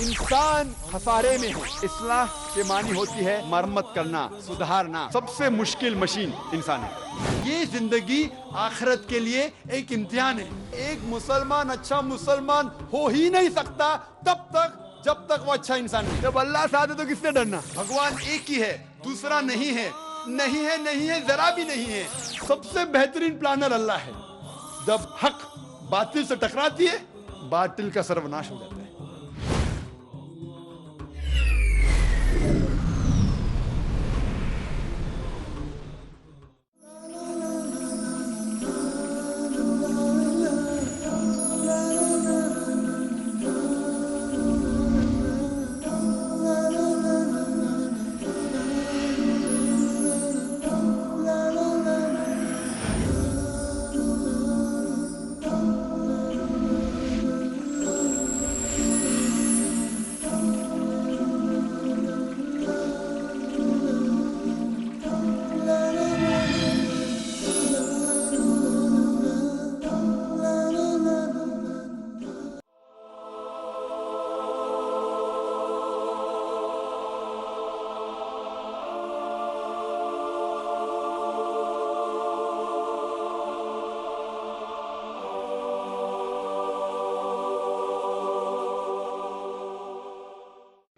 انسان خسارے میں ہے۔ اصلاح کے معنی ہوتی ہے مرمت کرنا، سدھارنا۔ سب سے مشکل مشین انسان ہے۔ یہ زندگی آخرت کے لیے ایک امتحان ہے۔ ایک مسلمان اچھا مسلمان ہو ہی نہیں سکتا جب تک وہ اچھا انسان نہیں۔ جب اللہ ساتھ ہے تو کس سے ڈرنا؟ بھگوان ایک ہی ہے، دوسرا نہیں ہے، نہیں ہے، ذرا بھی نہیں ہے۔ سب سے بہترین پلانر اللہ ہے۔ جب حق باطل سے ٹکراتی ہے، باطل کا سروناش ہو جاتا ہے۔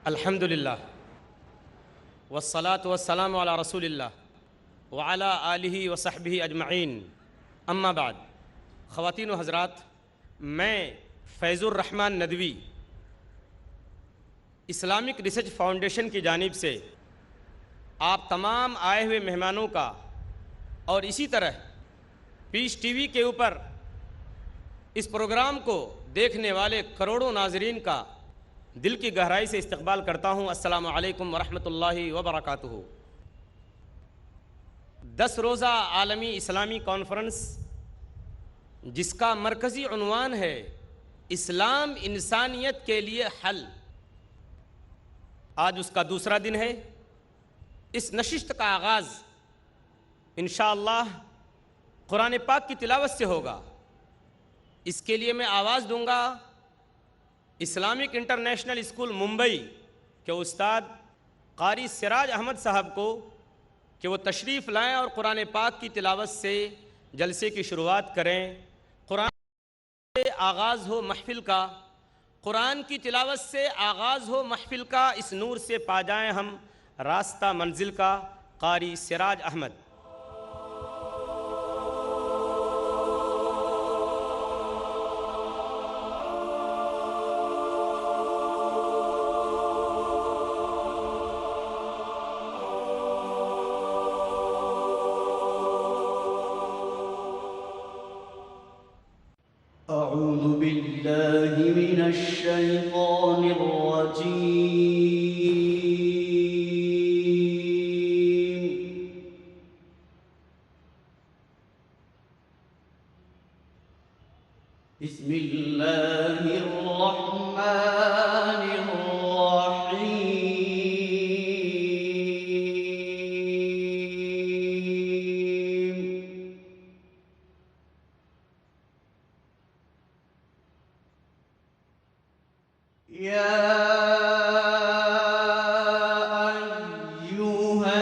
الحمدللہ والصلاة والسلام علی رسول اللہ وعلی آلہ وصحبہ اجمعین، اما بعد۔ خواتین و حضرات، میں فیض الرحمن ندوی اسلامک ریسرچ فاؤنڈیشن کی جانب سے آپ تمام آئے ہوئے مہمانوں کا اور اسی طرح پیس ٹی وی کے اوپر اس پروگرام کو دیکھنے والے کروڑوں ناظرین کا دل کی گہرائی سے استقبال کرتا ہوں۔ السلام علیکم ورحمۃ اللہ وبرکاتہ۔ 10 روزہ عالمی اسلامی کانفرنس، جس کا مرکزی عنوان ہے اسلام انسانیت کے لیے حل، آج اس کا دوسرا دن ہے۔ اس نشست کا آغاز انشاءاللہ قرآن پاک کی تلاوت سے ہوگا۔ اس کے لیے میں آواز دوں گا اسلامک انٹرنیشنل اسکول ممبئی کے استاد قاری سراج احمد صاحب کو کہ وہ تشریف لائیں اور قرآن پاک کی تلاوت سے جلسے کی شروعات کریں۔ قرآن سے آغاز ہو محفل کا، قرآن کی تلاوت سے آغاز ہو محفل کا، اس نور سے پا جائیں ہم راستہ منزل کا۔ قاری سراج احمد۔ أعوذ بالله من الشيطان الرجيم. بسم الله الرحمن الرحيم. يا أيها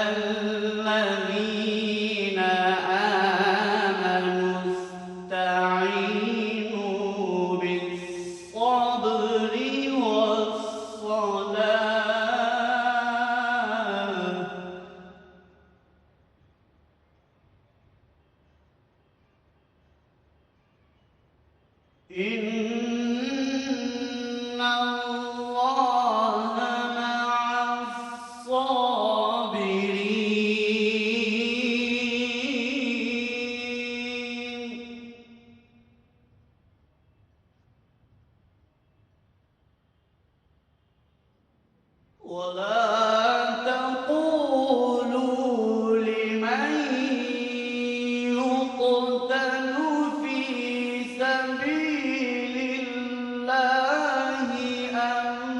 الذين آمنوا استعينوا بالصبر والصلاة. إن الله مع الصابرين. ولا تقولوا لمن يقتل في سبيل الله أموات،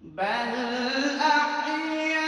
بل أحياء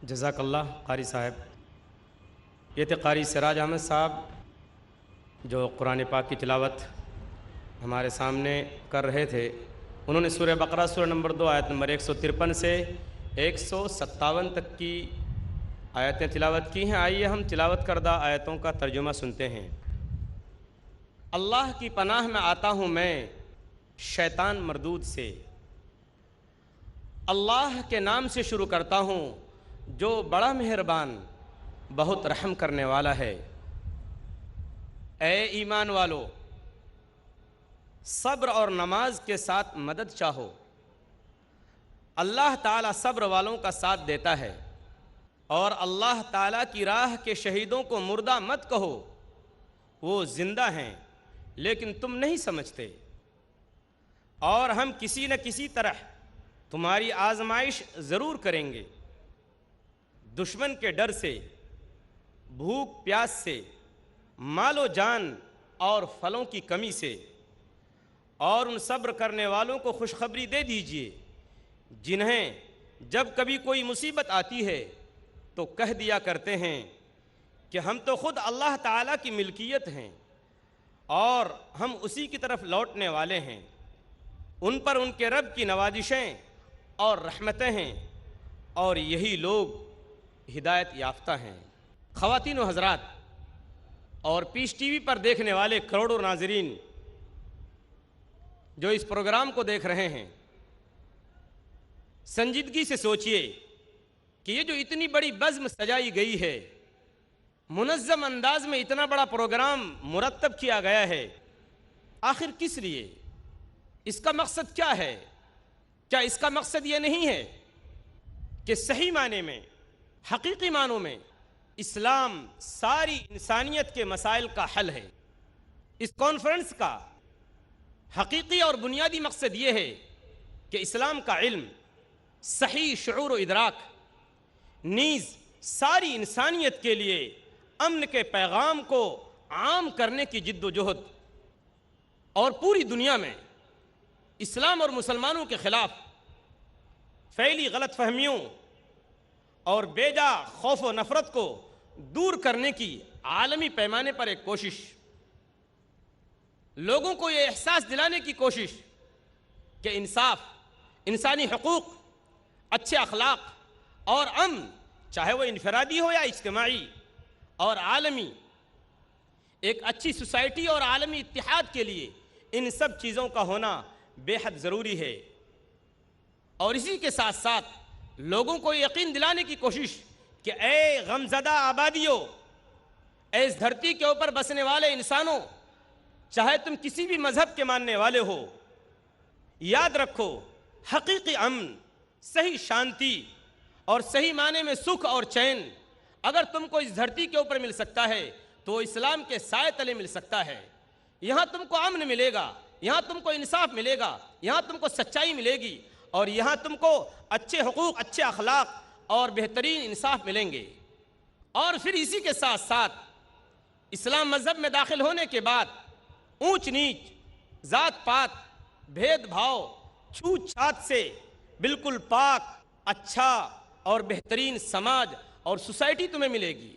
جزاک اللہ قاری صاحب۔ یہ تھے قاری سراج احمد صاحب جو قرآن پاک کی تلاوت ہمارے سامنے کر رہے تھے۔ انہوں نے سورہ بقرہ سورہ نمبر 2 آیت نمبر 153 سے 157 تک کی آیتیں تلاوت کی ہیں۔ آئیے ہم تلاوت کردہ آیتوں کا ترجمہ سنتے ہیں۔ اللہ کی پناہ میں آتا ہوں میں شیطان مردود سے، اللہ کے نام سے شروع کرتا ہوں جو بڑا مہربان بہت رحم کرنے والا ہے۔ اے ایمان والو، صبر اور نماز کے ساتھ مدد چاہو، اللہ تعالیٰ صبر والوں کا ساتھ دیتا ہے۔ اور اللہ تعالیٰ کی راہ کے شہیدوں کو مردہ مت کہو، وہ زندہ ہیں لیکن تم نہیں سمجھتے۔ اور ہم کسی نہ کسی طرح تمہاری آزمائش ضرور کریں گے، دشمن کے ڈر سے، بھوک پیاس سے، مال و جان اور پھلوں کی کمی سے۔ اور ان صبر کرنے والوں کو خوشخبری دے دیجئے جنہیں جب کبھی کوئی مصیبت آتی ہے تو کہہ دیا کرتے ہیں کہ ہم تو خود اللہ تعالیٰ کی ملکیت ہیں اور ہم اسی کی طرف لوٹنے والے ہیں۔ ان پر ان کے رب کی نوازشیں اور رحمتیں ہیں اور یہی لوگ ہدایت یافتہ ہیں۔ خواتین و حضرات اور پیس ٹی وی پر دیکھنے والے کروڑوں ناظرین جو اس پروگرام کو دیکھ رہے ہیں، سنجیدگی سے سوچئے کہ یہ جو اتنی بڑی بزم سجائی گئی ہے، منظم انداز میں اتنا بڑا پروگرام مرتب کیا گیا ہے، آخر کس لیے؟ اس کا مقصد کیا ہے؟ کیا اس کا مقصد یہ نہیں ہے کہ صحیح معنی میں، حقیقی معنوں میں اسلام ساری انسانیت کے مسائل کا حل ہے؟ اس کانفرنس کا حقیقی اور بنیادی مقصد یہ ہے کہ اسلام کا علم، صحیح شعور و ادراک، نیز ساری انسانیت کے لیے امن کے پیغام کو عام کرنے کی جد و جہد اور پوری دنیا میں اسلام اور مسلمانوں کے خلاف پھیلی غلط فہمیوں اور بیجا خوف و نفرت کو دور کرنے کی عالمی پیمانے پر ایک کوشش، لوگوں کو یہ احساس دلانے کی کوشش کہ انصاف، انسانی حقوق، اچھے اخلاق اور امن، چاہے وہ انفرادی ہو یا اجتماعی اور عالمی، ایک اچھی سوسائٹی اور عالمی اتحاد کے لیے ان سب چیزوں کا ہونا بے حد ضروری ہے۔ اور اسی کے ساتھ ساتھ لوگوں کو یقین دلانے کی کوشش کہ اے غمزدہ آبادیوں، اے اس دھرتی کے اوپر بسنے والے انسانوں، چاہے تم کسی بھی مذہب کے ماننے والے ہو، یاد رکھو حقیقی امن، صحیح شانتی اور صحیح معنی میں سکھ اور چین اگر تم کو اس دھرتی کے اوپر مل سکتا ہے تو اسلام کے سائے تلے مل سکتا ہے۔ یہاں تم کو امن ملے گا، یہاں تم کو انصاف ملے گا، یہاں تم کو سچائی ملے گی اور یہاں تم کو اچھے حقوق، اچھے اخلاق اور بہترین انصاف ملیں گے۔ اور پھر اسی کے ساتھ ساتھ اسلام مذہب میں داخل ہونے کے بعد اونچ نیچ، ذات پات، بھید بھاؤ، چھوت چھات سے بالکل پاک، اچھا اور بہترین سماج اور سوسائٹی تمہیں ملے گی۔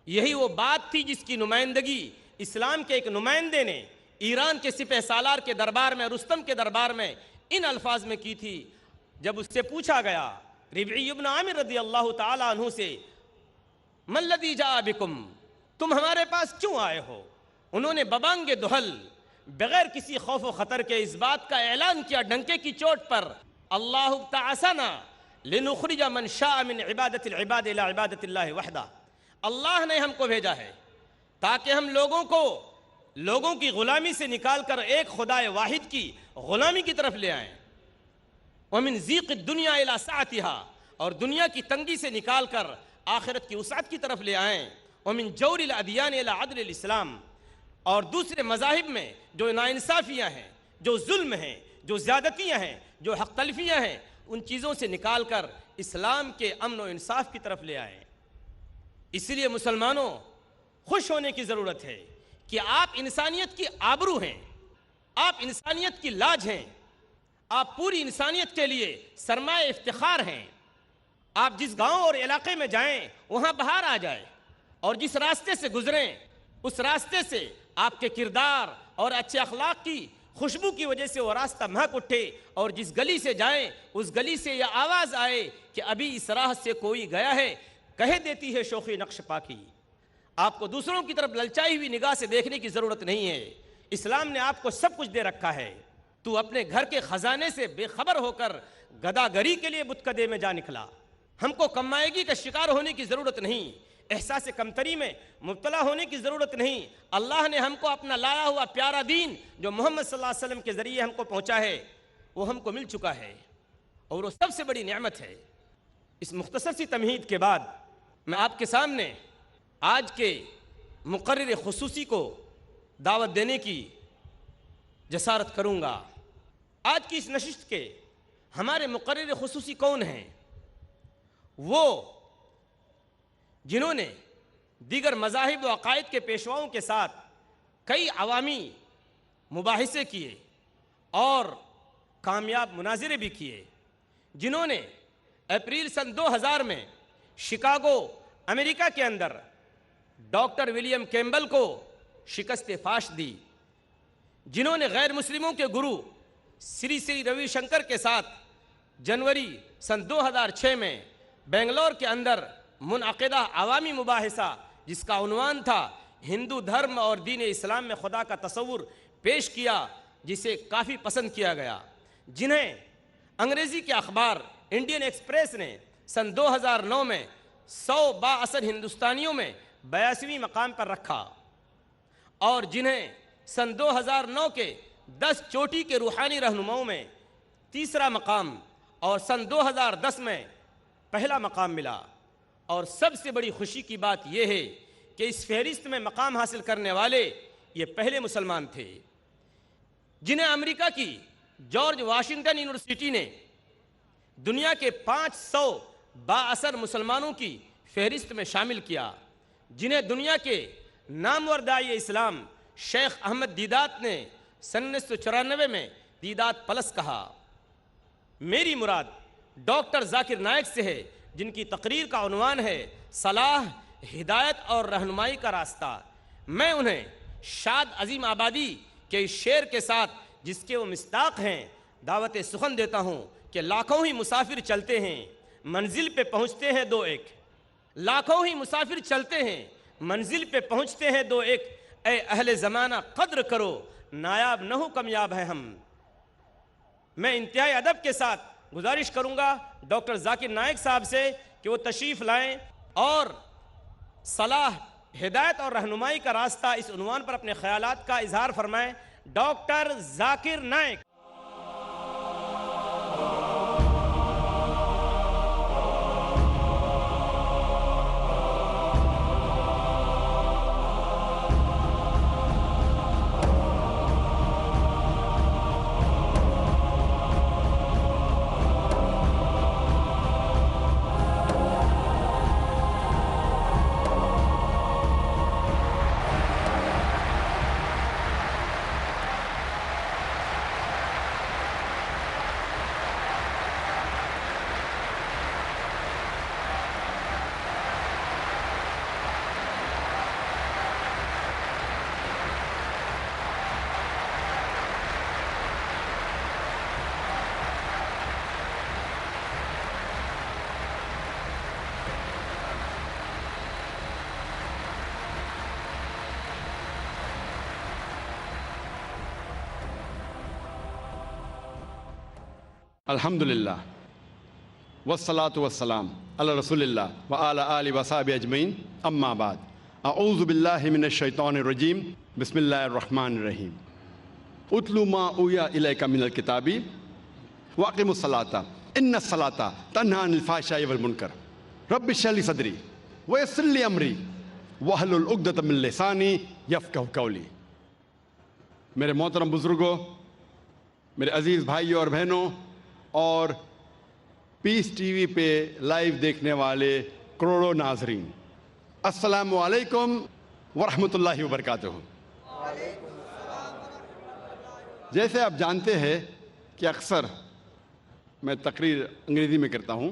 یہی وہ بات تھی جس کی نمائندگی اسلام کے ایک نمائندے نے ایران کے سپہ سالار کے دربار میں، رستم کے دربار میں ان الفاظ میں کی تھی جب اس سے پوچھا گیا، ربعی ابن عامر رضی اللہ تعالیٰ عنہ سے، من الذی جاء بکم، تم ہمارے پاس کیوں آئے ہو؟ انہوں نے ببانگ دہل، بغیر کسی خوف و خطر کے اس بات کا اعلان کیا ڈنکے کی چوٹ پر، اللہ ابتعثنا لنخرج من شاء من عبادت العباد الى عبادت اللہ وحدہ، اللہ نے ہم کو بھیجا ہے تاکہ ہم لوگوں کی غلامی سے نکال کر ایک خدا واحد کی غلامی کی طرف لے آئیں، ومن ضیق الدنیا الى سعتها، اور دنیا کی تنگی سے نکال کر آخرت کی وسعت کی طرف لے آئیں، ومن جور الادیان الى عدل الاسلام، اور دوسرے مذاہب میں جو ناانصافیاں ہیں، جو ظلم ہیں، جو زیادتیاں ہیں، جو حق تلفیاں ہیں، ان چیزوں سے نکال کر اسلام کے امن و انصاف کی طرف لے آئیں۔ اس لیے مسلمانوں، خوش ہونے کی ضرورت ہے کہ آپ انسانیت کی آبرو ہیں، آپ انسانیت کی لاج ہیں، آپ پوری انسانیت کے لیے سرمایہ افتخار ہیں۔ آپ جس گاؤں اور علاقے میں جائیں وہاں بہار آ جائے، اور جس راستے سے گزریں اس راستے سے آپ کے کردار اور اچھے اخلاق کی خوشبو کی وجہ سے وہ راستہ مہک اٹھے، اور جس گلی سے جائیں اس گلی سے یہ آواز آئے کہ ابھی اس راہ سے کوئی گیا ہے، کہہ دیتی ہے شوخی نقش پاکی۔ آپ کو دوسروں کی طرف للچائی ہوئی نگاہ سے دیکھنے کی ضرورت نہیں ہے، اسلام نے آپ کو سب کچھ دے رکھا ہے، تو اپنے گھر کے خزانے سے بے خبر ہو کر گداگری کے لیے بتکدے میں جا نکلا۔ ہم کو کمائیگی کا شکار ہونے کی ضرورت نہیں، احساس کمتری میں مبتلا ہونے کی ضرورت نہیں۔ اللہ نے ہم کو اپنا لایا ہوا پیارا دین جو محمد صلی اللہ علیہ وسلم کے ذریعے ہم کو پہنچا ہے وہ ہم کو مل چکا ہے، اور وہ سب سے بڑی نعمت ہے۔ اس مختصر سی تمہید کے بعد میں آپ کے سامنے آج کے مقرر خصوصی کو دعوت دینے کی جسارت کروں گا۔ آج کی اس نشست کے ہمارے مقرر خصوصی کون ہیں؟ وہ جنہوں نے دیگر مذاہب و عقائد کے پیشواؤں کے ساتھ کئی عوامی مباحثے کیے اور کامیاب مناظرے بھی کیے، جنہوں نے اپریل سن 2000 میں شکاگو امریکہ کے اندر ڈاکٹر ولیم کیمبل کو شکست فاش دی، جنہوں نے غیر مسلموں کے گرو سری سری روی شنکر کے ساتھ جنوری سن 2006 میں بنگلور کے اندر منعقدہ عوامی مباحثہ جس کا عنوان تھا ہندو دھرم اور دین اسلام میں خدا کا تصور پیش کیا، جسے کافی پسند کیا گیا، جنہیں انگریزی کے اخبار انڈین ایکسپریس نے سن 2009 میں 100 با اثر ہندوستانیوں میں 82ویں مقام پر رکھا، اور جنہیں سن 2009 کے 10 چوٹی کے روحانی رہنماؤں میں 3را مقام اور سن 2010 میں پہلا مقام ملا۔ اور سب سے بڑی خوشی کی بات یہ ہے کہ اس فہرست میں مقام حاصل کرنے والے یہ پہلے مسلمان تھے، جنہیں امریکہ کی جارج واشنگٹن یونیورسٹی نے دنیا کے 500 با اثر مسلمانوں کی فہرست میں شامل کیا، جنہیں دنیا کے نامور داعی اسلام شیخ احمد دیدات نے سن 1994 میں دیدات پلس کہا۔ میری مراد ڈاکٹر ذاکر نائک سے ہے، جن کی تقریر کا عنوان ہے صلاح، ہدایت اور رہنمائی کا راستہ۔ میں انہیں شاد عظیم آبادی کے اس شعر کے ساتھ جس کے وہ مصداق ہیں دعوت سخن دیتا ہوں کہ لاکھوں ہی مسافر چلتے ہیں منزل پہ پہنچتے ہیں دو ایک، لاکھوں ہی مسافر چلتے ہیں منزل پہ پہنچتے ہیں دو ایک، اے اہل زمانہ قدر کرو نایاب نہ ہو کمیاب ہے ہم۔ میں انتہائی ادب کے ساتھ گزارش کروں گا ڈاکٹر ذاکر نائک صاحب سے کہ وہ تشریف لائیں اور صلاح، ہدایت اور رہنمائی کا راستہ اس عنوان پر اپنے خیالات کا اظہار فرمائیں۔ ڈاکٹر ذاکر نائک۔ الحمدللہ والصلاة والسلام علی رسول اللہ وعلی آلہ وصحبہ اجمعین، اما بعد، اعوذ باللہ من الشیطان الرجیم، بسم اللہ الرحمن الرحیم۔ اتلو ما اوحی الیک من الکتاب واقم الصلاۃ ان الصلاۃ تنہی عن الفحشاء والمنکر رب اشرح لی صدری ویسر لی امری واحلل عقدۃ من لسانی یفقہوا قولی۔ میرے محترم بزرگوں، میرے عزیز بھائیوں اور بہنوں، اور پیس ٹی وی پہ لائیو دیکھنے والے کروڑوں ناظرین، السلام علیکم ورحمۃ اللہ وبرکاتہ۔ جیسے آپ جانتے ہیں کہ اکثر میں تقریر انگریزی میں کرتا ہوں،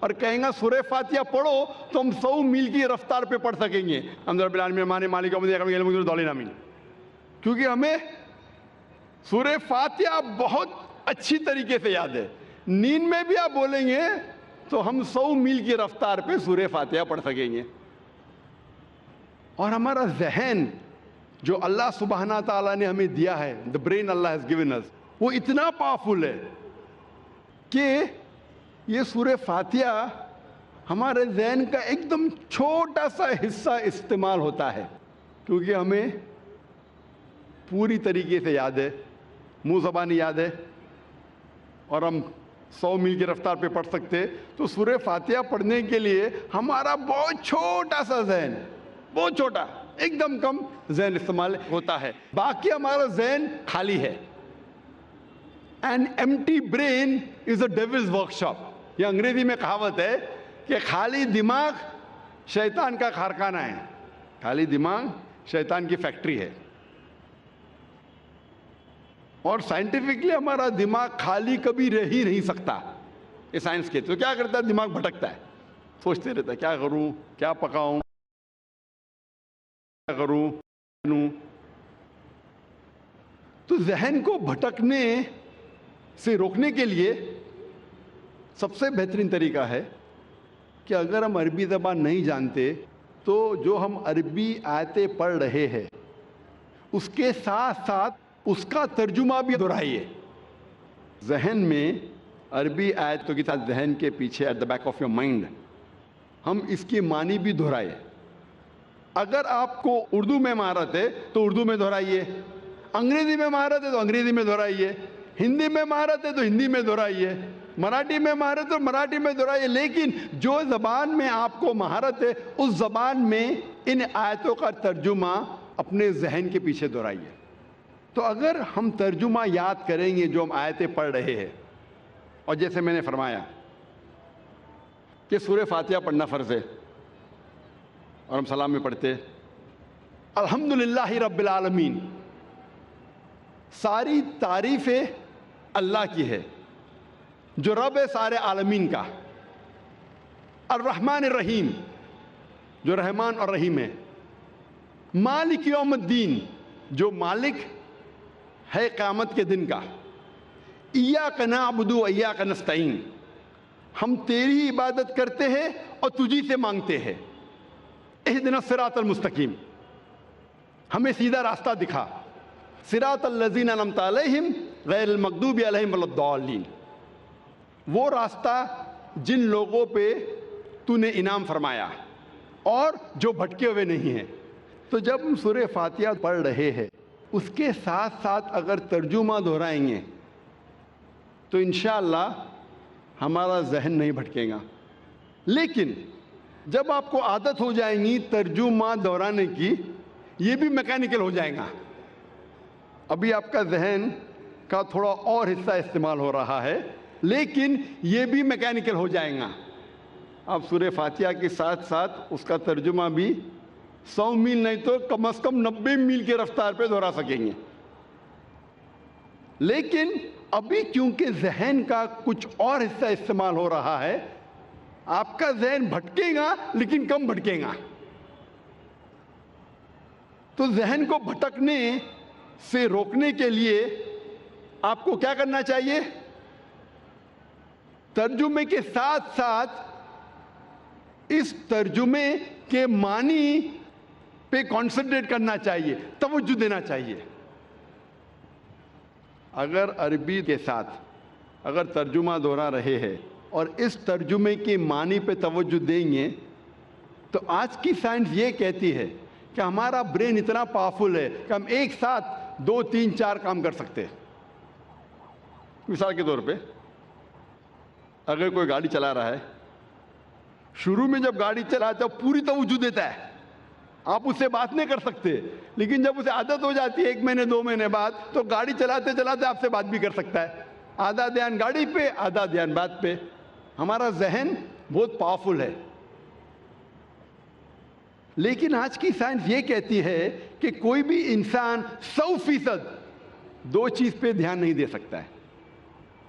اور کہیں گا سورہ فاتحہ پڑھو تو ہم 100 میل کی رفتار پہ پڑھ سکیں گے. الحمد للہ العالمین مالک یوم الدین. کیونکہ ہمیں سورہ فاتحہ بہت اچھی طریقے سے یاد ہے. نیند میں بھی آپ بولیں گے تو ہم 100 میل کی رفتار پہ سورہ فاتحہ پڑھ سکیں گے. اور ہمارا ذہن جو اللہ سبحانہ تعالیٰ نے ہمیں دیا ہے, the brain Allah has given us, وہ اتنا پاورفل ہے کہ یہ سورہ فاتحہ ہمارے ذہن کا ایک دم چھوٹا سا حصہ استعمال ہوتا ہے, کیونکہ ہمیں پوری طریقے سے یاد ہے, منہ زبانی یاد ہے, اور ہم 100 میل کی رفتار پہ پڑھ سکتے. تو سورہ فاتحہ پڑھنے کے لیے ہمارا بہت چھوٹا سا ذہن, بہت چھوٹا, ایک دم کم ذہن استعمال ہوتا ہے. باقی ہمارا ذہن خالی ہے. An empty brain is a devil's workshop. یہ انگریزی میں کہاوت ہے کہ خالی دماغ شیطان کا کارخانہ ہے. خالی دماغ شیطان کی فیکٹری ہے. اور سائنٹیفکلی ہمارا دماغ خالی کبھی رہ ہی نہیں سکتا. یہ سائنس کے تو کیا کرتا ہے, دماغ بھٹکتا ہے, سوچتے رہتا ہے کیا کروں, کیا پکاؤں, کیا کروں. تو ذہن کو بھٹکنے سے روکنے کے لیے سب سے بہترین طریقہ ہے کہ اگر ہم عربی زبان نہیں جانتے تو جو ہم عربی آیتیں پڑھ رہے ہیں اس کے ساتھ ساتھ اس کا ترجمہ بھی دہرائیے. ذہن میں عربی آیتوں کے ساتھ ذہن کے پیچھے at the back of your mind ہم اس کی معنی بھی دہرائے. اگر آپ کو اردو میں مہارت ہے تو اردو میں دہرائیے, انگریزی میں مہارت ہے تو انگریزی میں دہرائیے, ہندی میں مہارت ہے تو ہندی میں دہرائیے, مراٹھی میں مہارت ہے تو مراٹھی میں دہرائیے. لیکن جو زبان میں آپ کو مہارت ہے اس زبان میں ان آیتوں کا ترجمہ اپنے ذہن کے پیچھے دہرائیے. تو اگر ہم ترجمہ یاد کریں گے جو ہم آیتیں پڑھ رہے ہیں, اور جیسے میں نے فرمایا کہ سورہ فاتحہ پڑھنا فرض ہے اور ہم سلام میں پڑھتے الحمدللہ رب العالمین, ساری تعریفیں اللہ کی ہے جو رب ہے سارے عالمین کا, الرحمن الرحیم جو رحمان اور رحیم ہے, مالک یوم الدین جو مالک ہے قیامت کے دن کا, ایاک نعبد و ایاک نستعین ہم تیری عبادت کرتے ہیں اور تجھی سے مانگتے ہیں, اہدنا الصراط المستقیم ہمیں سیدھا راستہ دکھا, صراط الذین انعمت علیہم غیر المغضوب علیہم ولا الضالین وہ راستہ جن لوگوں پہ تو نے انعام فرمایا اور جو بھٹکے ہوئے نہیں ہیں. تو جب ہم سورہ فاتحہ پڑھ رہے ہیں اس کے ساتھ ساتھ اگر ترجمہ دہرائیں گے تو انشاءاللہ ہمارا ذہن نہیں بھٹکے گا. لیکن جب آپ کو عادت ہو جائیں گی ترجمہ دہرانے کی, یہ بھی میکینیکل ہو جائے گا. ابھی آپ کا ذہن کا تھوڑا اور حصہ استعمال ہو رہا ہے لیکن یہ بھی میکینیکل ہو جائے گا. آپ سورہ فاتحہ کے ساتھ ساتھ اس کا ترجمہ بھی 100 میل نہیں تو کم از کم 90 میل کی رفتار پہ دہرا سکیں گے. لیکن ابھی کیونکہ ذہن کا کچھ اور حصہ استعمال ہو رہا ہے آپ کا ذہن بھٹکے گا لیکن کم بھٹکے گا. تو ذہن کو بھٹکنے سے روکنے کے لیے آپ کو کیا کرنا چاہیے, ترجمے کے ساتھ ساتھ اس ترجمے کے معنی پہ کانسنٹریٹ کرنا چاہیے, توجہ دینا چاہیے. اگر عربی کے ساتھ اگر ترجمہ دہرا رہے ہیں اور اس ترجمے کے معنی پہ توجہ دیں گے تو آج کی سائنس یہ کہتی ہے کہ ہمارا برین اتنا پاورفل ہے کہ ہم ایک ساتھ 2 3 4 کام کر سکتے ہیں. مثال کے طور پہ اگر کوئی گاڑی چلا رہا ہے, شروع میں جب گاڑی چلاتا ہے پوری توجہ دیتا ہے, آپ اس سے بات نہیں کر سکتے, لیکن جب اسے عادت ہو جاتی ہے 1 مہینے 2 مہینے بعد تو گاڑی چلاتے چلاتے آپ سے بات بھی کر سکتا ہے. آدھا دھیان گاڑی پہ آدھا دھیان بات پہ. ہمارا ذہن بہت پاورفل ہے. لیکن آج کی سائنس یہ کہتی ہے کہ کوئی بھی انسان 100% 2 چیز پہ دھیان نہیں دے سکتا ہے.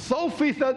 100%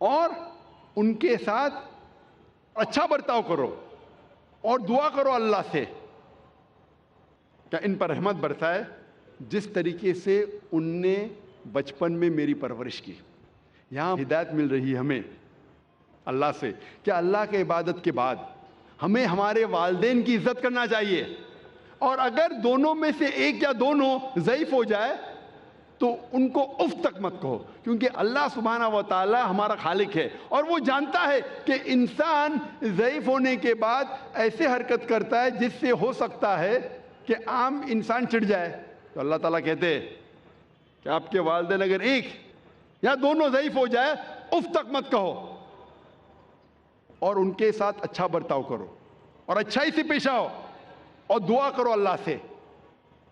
اور ان کے ساتھ اچھا برتاؤ کرو اور دعا کرو اللہ سے کہ ان پر رحمت برسائے جس طریقے سے ان نے بچپن میں میری پرورش کی. یہاں ہدایت مل رہی ہے ہمیں اللہ سے کہ اللہ کے عبادت کے بعد ہمیں ہمارے والدین کی عزت کرنا چاہیے, اور اگر دونوں میں سے ایک یا دونوں ضعیف ہو جائے تو ان کو اف تک مت کہو, کیونکہ اللہ سبحانہ و تعالی ہمارا خالق ہے اور وہ جانتا ہے کہ انسان ضعیف ہونے کے بعد ایسے حرکت کرتا ہے جس سے ہو سکتا ہے کہ عام انسان چڑ جائے. تو اللہ تعالیٰ کہتے ہیں کہ آپ کے والدین اگر ایک یا دونوں ضعیف ہو جائے اف تک مت کہو اور ان کے ساتھ اچھا برتاؤ کرو اور اچھائی سے پیش آؤ اور دعا کرو اللہ سے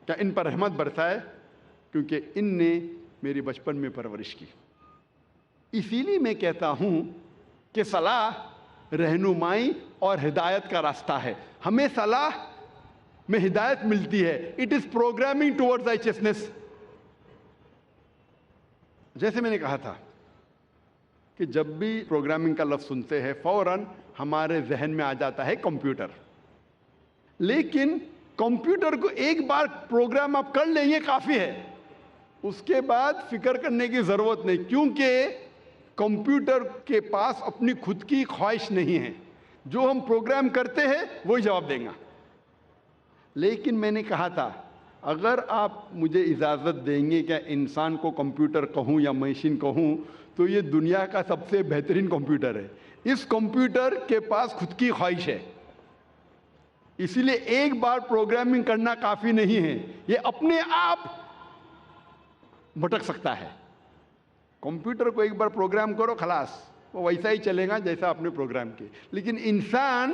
کہ ان پر رحمت برسائے کیونکہ ان نے میری بچپن میں پرورش کی. اسی لیے میں کہتا ہوں کہ صلاح رہنمائی اور ہدایت کا راستہ ہے. ہمیں صلاح میں ہدایت ملتی ہے. It is programming towards رائچسنس. جیسے میں نے کہا تھا کہ جب بھی پروگرامنگ کا لفظ سنتے ہیں فوراً ہمارے ذہن میں آ جاتا ہے کمپیوٹر. لیکن کمپیوٹر کو ایک بار پروگرام آپ کر لیں یہ کافی ہے, اس کے بعد فکر کرنے کی ضرورت نہیں, کیونکہ کمپیوٹر کے پاس اپنی خود کی خواہش نہیں ہے. جو ہم پروگرام کرتے ہیں وہی جواب دیں گا. لیکن میں نے کہا تھا اگر آپ مجھے اجازت دیں گے کہ انسان کو کمپیوٹر کہوں یا مشین کہوں تو یہ دنیا کا سب سے بہترین کمپیوٹر ہے. اس کمپیوٹر کے پاس خود کی خواہش ہے, اسی لیے ایک بار پروگرامنگ کرنا کافی نہیں ہے, یہ اپنے آپ بھٹک سکتا ہے. کمپیوٹر کو ایک بار پروگرام کرو خلاص وہ ویسا ہی چلے گا جیسا آپ نے پروگرام کیا. لیکن انسان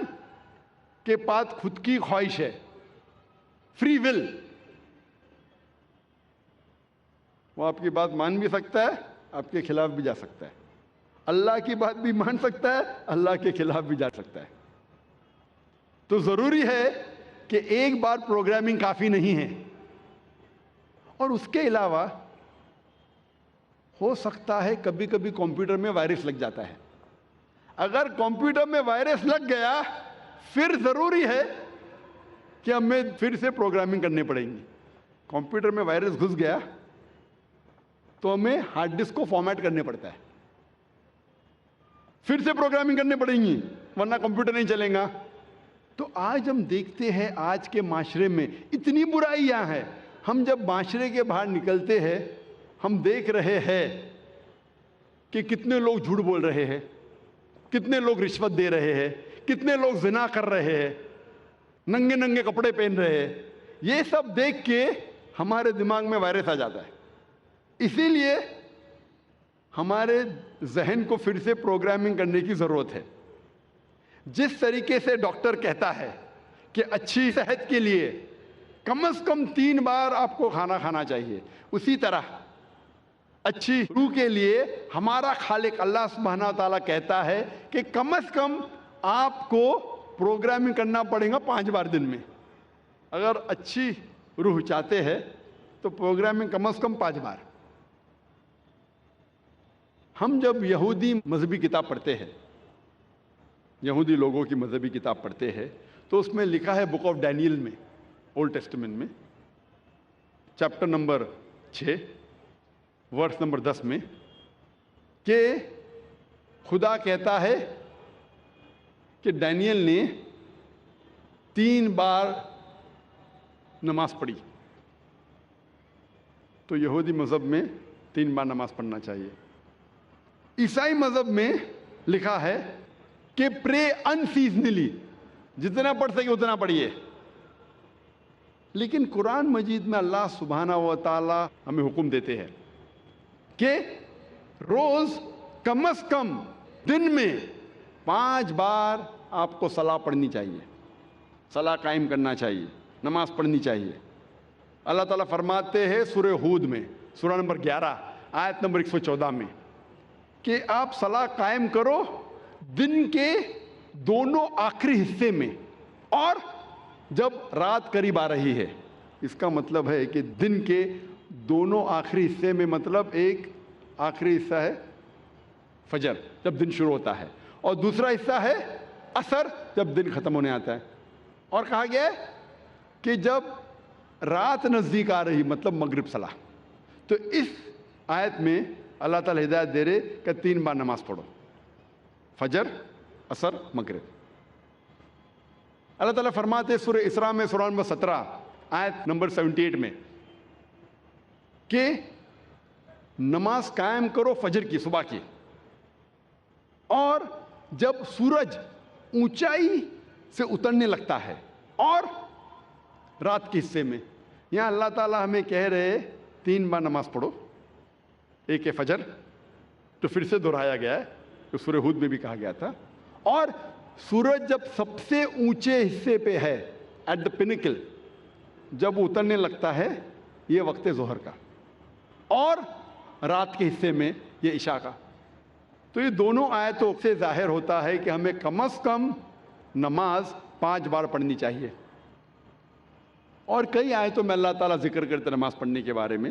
کے پاس خود کی خواہش ہے, فری ول. وہ آپ کی بات مان بھی سکتا ہے, آپ کے خلاف بھی جا سکتا ہے. اللہ کی بات بھی مان سکتا ہے, اللہ کے خلاف بھی جا سکتا ہے. تو ضروری ہے کہ ایک بار پروگرامنگ کافی نہیں ہے. اور اس کے علاوہ ہو سکتا ہے کبھی کبھی کمپیوٹر میں وائرس لگ جاتا ہے. اگر کمپیوٹر میں وائرس لگ گیا پھر ضروری ہے کہ ہمیں پھر سے پروگرامنگ کرنی پڑیں گی. کمپیوٹر میں وائرس گھس گیا تو ہمیں ہارڈ ڈسک کو فارمیٹ کرنے پڑتا ہے, پھر سے پروگرامنگ کرنے پڑیں گی ورنہ کمپیوٹر نہیں چلے گا. تو آج ہم دیکھتے ہیں آج کے معاشرے میں اتنی برائیاں ہیں. ہم جب معاشرے کے باہر نکلتے ہیں ہم دیکھ رہے ہیں کہ کتنے لوگ جھوٹ بول رہے ہیں, کتنے لوگ رشوت دے رہے ہیں, کتنے لوگ زنا کر رہے ہیں, ننگے ننگے کپڑے پہن رہے ہیں. یہ سب دیکھ کے ہمارے دماغ میں وائرس آ جاتا ہے. اسی لیے ہمارے ذہن کو پھر سے پروگرامنگ کرنے کی ضرورت ہے. جس طریقے سے ڈاکٹر کہتا ہے کہ اچھی صحت کے لیے کم از کم 3 بار آپ کو کھانا کھانا چاہیے, اسی طرح اچھی روح کے لیے ہمارا خالق اللہ سبحانہ تعالیٰ کہتا ہے کہ کم از کم آپ کو پروگرامنگ کرنا پڑے گا 5 بار دن میں. اگر اچھی روح چاہتے ہیں تو پروگرامنگ کم از کم 5 بار. ہم جب یہودی مذہبی کتاب پڑھتے ہیں, یہودی لوگوں کی مذہبی کتاب پڑھتے ہیں تو اس میں لکھا ہے بک آف ڈینیل میں, اولڈ ٹیسٹمنٹ میں چیپٹر نمبر 6 ورس نمبر 10 میں کہ خدا کہتا ہے کہ ڈینیل نے 3 بار نماز پڑھی. تو یہودی مذہب میں 3 بار نماز پڑھنا چاہیے. عیسائی مذہب میں لکھا ہے کہ پرے ان سیزنلی, جتنا پڑھ سکے اتنا پڑھیے. لیکن قرآن مجید میں اللہ سبحانہ و تعالی ہمیں حکم دیتے ہیں کہ روز کم از کم دن میں 5 بار آپ کو صلاح پڑھنی چاہیے, صلاح قائم کرنا چاہیے, نماز پڑھنی چاہیے. اللہ تعالیٰ فرماتے ہیں سورہ ہود میں سورہ نمبر 11 آیت نمبر 114 میں کہ آپ صلاح قائم کرو دن کے دونوں آخری حصے میں اور جب رات قریب آ رہی ہے. اس کا مطلب ہے کہ دن کے دونوں آخری حصے میں, مطلب ایک آخری حصہ ہے فجر جب دن شروع ہوتا ہے، اور دوسرا حصہ ہے عصر جب دن ختم ہونے آتا ہے. اور کہا گیا ہے کہ جب رات نزدیک آ رہی، مطلب مغرب صلاح. تو اس آیت میں اللہ تعالیٰ ہدایت دے رہے کہ 3 بار نماز پڑھو، فجر، عصر، مغرب. اللہ تعالیٰ فرماتے سورہ اسراء میں سورہ نمبر 17 آیت نمبر 78 میں کہ نماز قائم کرو فجر کی، صبح کی، اور جب سورج اونچائی سے اترنے لگتا ہے اور رات کے حصے میں. یہاں اللہ تعالیٰ ہمیں کہہ رہے 3 بار نماز پڑھو. ایک ہے فجر، تو پھر سے دہرایا گیا ہے، جو سورہ ہود میں بھی کہا گیا تھا. اور سورج جب سب سے اونچے حصے پہ ہے، ایٹ دا پینیکل، جب اترنے لگتا ہے، یہ وقت ظہر کا. اور رات کے حصے میں یہ عشاء کا. تو یہ دونوں آیتوں سے ظاہر ہوتا ہے کہ ہمیں کم از کم نماز 5 بار پڑھنی چاہیے. اور کئی آیتوں میں اللہ تعالیٰ ذکر کرتے نماز پڑھنے کے بارے میں.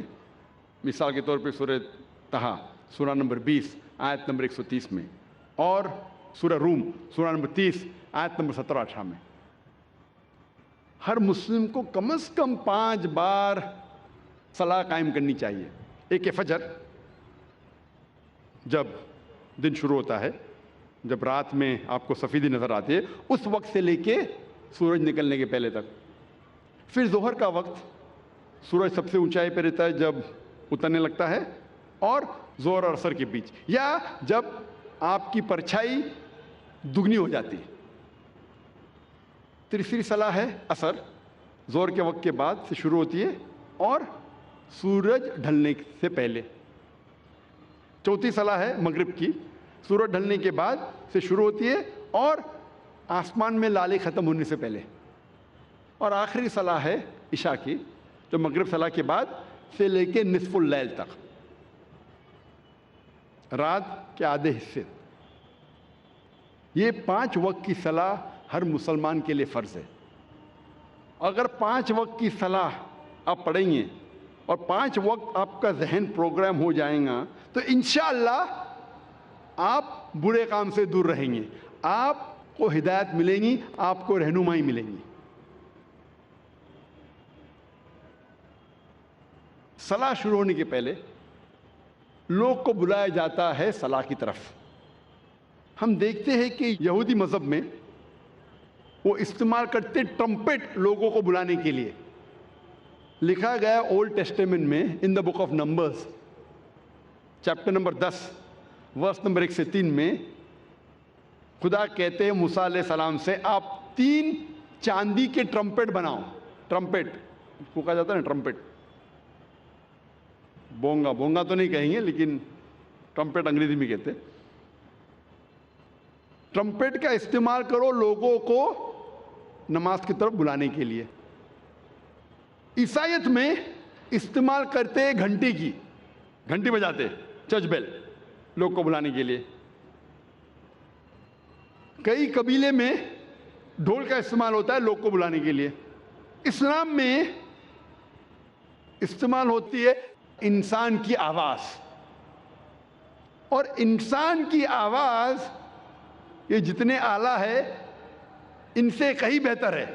مثال کے طور پہ سورہ طہ سورہ نمبر 20 آیت نمبر 130 میں، اور سورہ روم سورہ نمبر 30 آیت نمبر 17-18 میں. ہر مسلم کو کم از کم 5 بار صلاح قائم کرنی چاہیے. ایک ہے فجر جب دن شروع ہوتا ہے، جب رات میں آپ کو سفیدی نظر آتی ہے، اس وقت سے لے کے سورج نکلنے کے پہلے تک. پھر ظہر کا وقت، سورج سب سے اونچائی پہ رہتا ہے جب اترنے لگتا ہے، اور ظہر اور عصر کے بیچ، یا جب آپ کی پرچھائی دگنی ہو جاتی. تیسری صلاح ہے عصر، ظہر کے وقت کے بعد سے شروع ہوتی ہے اور سورج ڈھلنے سے پہلے. چوتھی صلاح ہے مغرب کی، سورج ڈھلنے کے بعد سے شروع ہوتی ہے اور آسمان میں لالے ختم ہونے سے پہلے. اور آخری صلاح ہے عشاء کی، جو مغرب صلاح کے بعد سے لے کے نصف اللیل تک، رات کے آدھے حصے. یہ 5 وقت کی صلاح ہر مسلمان کے لیے فرض ہے. اگر 5 وقت کی صلاح آپ پڑھیں گے اور 5 وقت آپ کا ذہن پروگرام ہو جائے گا، تو انشاءاللہ آپ برے کام سے دور رہیں گے، آپ کو ہدایت ملے گی، آپ کو رہنمائی ملے گی. صلاح شروع ہونے کے پہلے لوگ کو بلایا جاتا ہے صلاح کی طرف. ہم دیکھتے ہیں کہ یہودی مذہب میں وہ استعمال کرتے ٹرمپٹ لوگوں کو بلانے کے لیے. لکھا گیا اولڈ ٹیسٹیمنٹ میں in the book of Numbers chapter number 10 verse number 1 سے 3 میں خدا کہتے ہیں موسیٰ علیہ السلام سے، آپ 3 چاندی کے ٹرمپٹ بناؤ. ٹرمپٹ کو کہا جاتا ہے نا، ٹرمپٹ. بونگا تو نہیں کہیں گے، لیکن ٹرمپٹ انگریزی میں کہتے. ٹرمپٹ کا استعمال کرو لوگوں کو نماز کی طرف بلانے کے لیے. عیسائیت میں استعمال کرتے گھنٹی کی، گھنٹی بجاتے، چرچ بیل، لوگ کو بلانے کے لیے. کئی قبیلے میں ڈھول کا استعمال ہوتا ہے لوگ کو بلانے کے لیے. اسلام میں استعمال ہوتی ہے انسان کی آواز. اور انسان کی آواز یہ جتنے اعلیٰ ہے ان سے کہیں بہتر ہے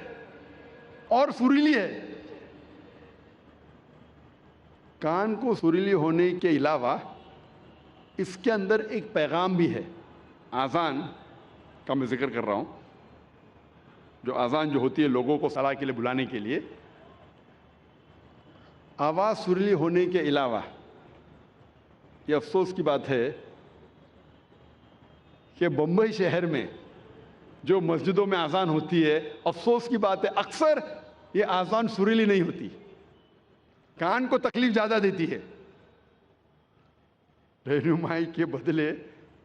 اور سریلی ہے. کان کو سریلی ہونے کے علاوہ اس کے اندر ایک پیغام بھی ہے. آذان کا میں ذکر کر رہا ہوں، جو آذان جو ہوتی ہے لوگوں کو صلاح کے لیے بلانے کے لیے. آواز سریلی ہونے کے علاوہ یہ افسوس کی بات ہے کہ بمبئی شہر میں جو مسجدوں میں آذان ہوتی ہے، افسوس کی بات ہے اکثر یہ آذان سریلی نہیں ہوتی، کان کو تکلیف زیادہ دیتی ہے، رہنمائی کے بدلے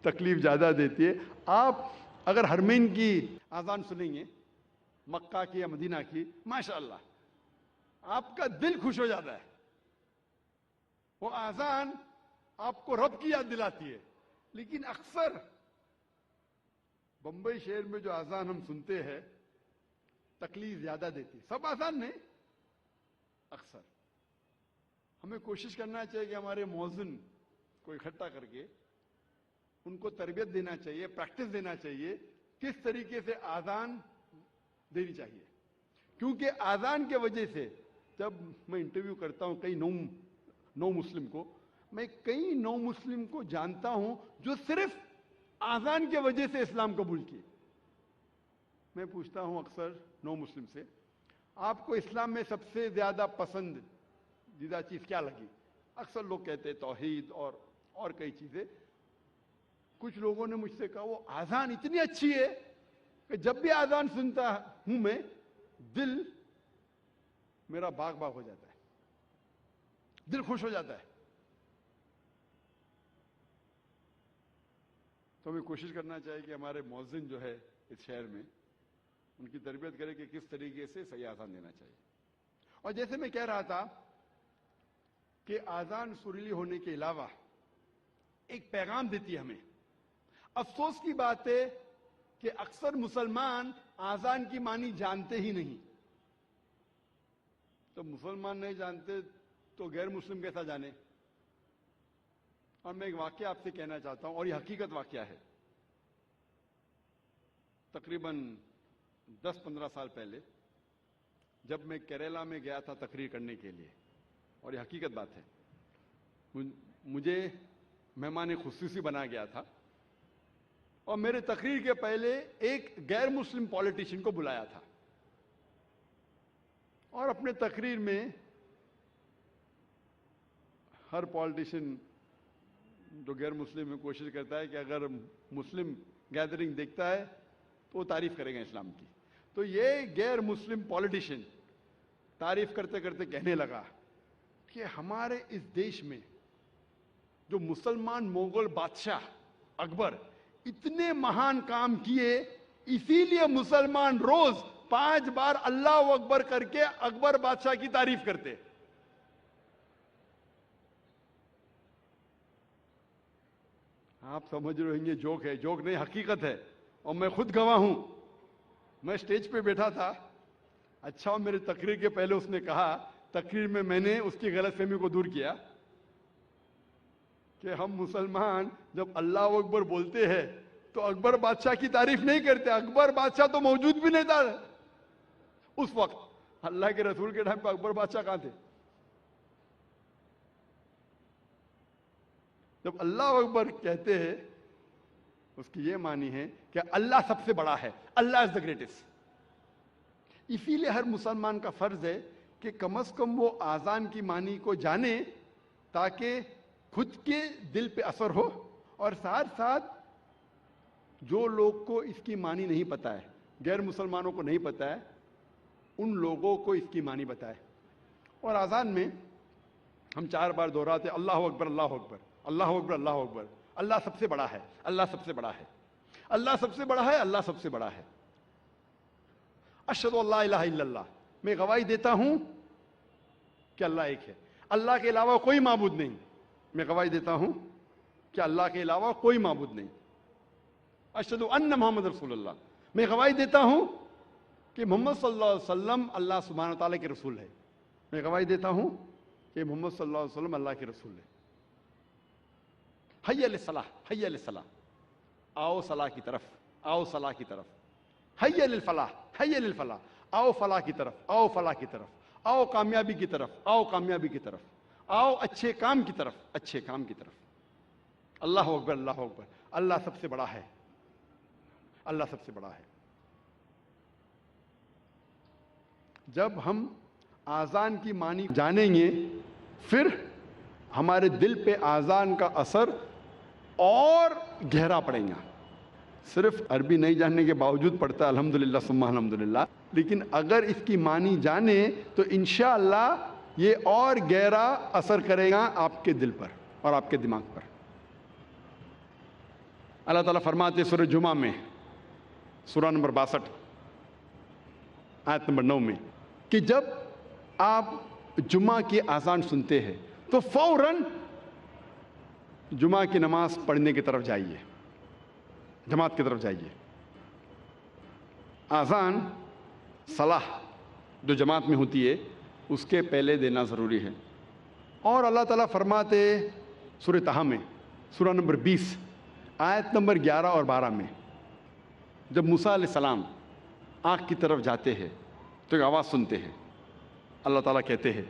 تکلیف زیادہ دیتی ہے. آپ اگر حرمین کی آذان سنیں گے، مکہ کی یا مدینہ کی، ماشاءاللہ آپ کا دل خوش ہو جاتا ہے. وہ آذان آپ کو رب کی یاد دلاتی ہے. لیکن اکثر بمبئی شہر میں جو آذان ہم سنتے ہیں تکلیف زیادہ دیتی. سب آذان نہیں، اکثر. ہمیں کوشش کرنا چاہیے کہ ہمارے مؤذن کو اکٹھا کر کے ان کو تربیت دینا چاہیے, پریکٹس دینا چاہیے کس طریقے سے آزان دینی چاہیے. کیونکہ آزان کے وجہ سے جب میں انٹرویو کرتا ہوں کئی نو مسلم کو, میں کئی نو مسلم کو جانتا ہوں جو صرف آزان کی وجہ سے اسلام قبول کیے. میں پوچھتا ہوں اکثر نو مسلم سے, آپ کو اسلام میں سب سے زیادہ پسندیدہ چیز کیا لگی؟ اکثر لوگ کہتے ہیں توحید اور کئی چیزیں. کچھ لوگوں نے مجھ سے کہا وہ آزان اتنی اچھی ہے کہ جب بھی آزان سنتا ہوں میں دل میرا باغ ہو جاتا ہے, دل خوش ہو جاتا ہے. تو ہمیں کوشش کرنا چاہیے کہ ہمارے مؤذن جو ہے اس شہر میں ان کی تربیت کرے کہ کس طریقے سے صحیح آزان دینا چاہیے. اور جیسے میں کہہ رہا تھا کہ آزان سریلی ہونے کے علاوہ ایک پیغام دیتی ہے ہمیں. افسوس کی بات ہے کہ اکثر مسلمان آزان کی معنی جانتے ہی نہیں. تو مسلمان نہیں جانتے تو غیر مسلم کیسا جانے؟ اور میں ایک واقعہ آپ سے کہنا چاہتا ہوں, اور یہ حقیقت واقعہ ہے. تقریباً 10-15 سال پہلے جب میں کیرلا میں گیا تھا تقریر کرنے کے لیے, اور یہ حقیقت بات ہے, مجھے مہمان خصوصی بنا گیا تھا اور میرے تقریر کے پہلے ایک غیر مسلم پولیٹیشین کو بلایا تھا. اور اپنے تقریر میں ہر پولیٹیشین جو غیر مسلم ہے کوشش کرتا ہے کہ اگر مسلم گیدرنگ دیکھتا ہے تو وہ تعریف کرے گا اسلام کی. تو یہ غیر مسلم پولیٹیشین تعریف کرتے کرتے کہنے لگا کہ ہمارے اس دیش میں جو مسلمان مغل بادشاہ اکبر اتنے مہان کام کیے, اسی لیے مسلمان روز 5 بار اللہ اکبر کر کے اکبر بادشاہ کی تعریف کرتے. آپ سمجھ رہے ہیں یہ جوک ہے؟ جوک نہیں, حقیقت ہے. اور میں خود گواہ ہوں. میں اسٹیج پہ بیٹھا تھا. اچھا, میرے تقریر کے پہلے اس نے کہا, تقریر میں نے اس کی غلط فہمی کو دور کیا کہ ہم مسلمان جب اللہ اکبر بولتے ہیں تو اکبر بادشاہ کی تعریف نہیں کرتے. اکبر بادشاہ تو موجود بھی نہیں تھا اس وقت. اللہ کے رسول کے ٹائم پہ اکبر بادشاہ کہاں تھے؟ جب اللہ اکبر کہتے ہیں اس کی یہ معنی ہے کہ اللہ سب سے بڑا ہے, اللہ از دا گریٹسٹ. اسی لیے ہر مسلمان کا فرض ہے کہ کم از کم وہ آزان کی معنی کو جانے تاکہ خود کے دل پہ اثر ہو, اور ساتھ ساتھ جو لوگ کو اس کی معنی نہیں پتہ ہے, غیر مسلمانوں کو نہیں پتہ ہے, ان لوگوں کو اس کی معنی بتائے. اور آزان میں ہم 4 بار دہراتے اللہ اکبر اللہ اکبر اللہ اکبر اللہ اکبر. اللہ سب سے بڑا ہے, اللہ سب سے بڑا ہے, اللہ سب سے بڑا ہے, اللہ سب سے بڑا ہے. اشہد ان لا الہ الا اللہ, میں گواہی دیتا ہوں کہ اللہ ایک ہے, اللہ کے علاوہ کوئی معبود نہیں. میں گواہی دیتا ہوں کہ اللہ کے علاوہ کوئی معبود نہیں. اشہد ان محمد رسول اللہ, میں گواہی دیتا ہوں کہ محمد صلی اللہ علیہ وسلم اللہ سبحانہ وتعالی کے رسول ہے. میں گواہی دیتا ہوں کہ محمد صلی اللہ علیہ وسلم اللہ کے رسول ہے. حی علی الصلاح, حی علی الصلاح, آؤ صلاح کی طرف, آؤ صلاح کی طرف. حی علی الفلاح, حی علی الفلاح, آؤ فلاح کی طرف, آؤ فلاح کی طرف, آؤ کامیابی کی طرف, آؤ کامیابی کی طرف, آؤ اچھے کام کی طرف, اچھے کام کی طرف. اللہ اکبر اللہ اکبر, اللہ سب سے بڑا ہے, اللہ سب سے بڑا ہے. جب ہم آزان کی معنی جانیں گے پھر ہمارے دل پہ آزان کا اثر اور گہرا پڑے گا. صرف عربی نہیں جاننے کے باوجود پڑھتا ہے الحمدللہ ثم الحمدللہ, لیکن اگر اس کی معنی جانے تو انشاءاللہ یہ اور گہرا اثر کرے گا آپ کے دل پر اور آپ کے دماغ پر. اللہ تعالیٰ فرماتے سورہ جمعہ میں سورہ نمبر 62 آیت نمبر 9 میں کہ جب آپ جمعہ کی اذان سنتے ہیں تو فوراً جمعہ کی نماز پڑھنے کی طرف جائیے, جماعت کی طرف جائیے. اذان صلاح جو جماعت میں ہوتی ہے اس کے پہلے دینا ضروری ہے. اور اللہ تعالیٰ فرماتے سورہ طہ میں سورہ نمبر 20 آیت نمبر 11 اور 12 میں جب موسیٰ علیہ السلام آنکھ کی طرف جاتے ہیں تو ایک آواز سنتے ہیں. اللہ تعالیٰ کہتے ہیں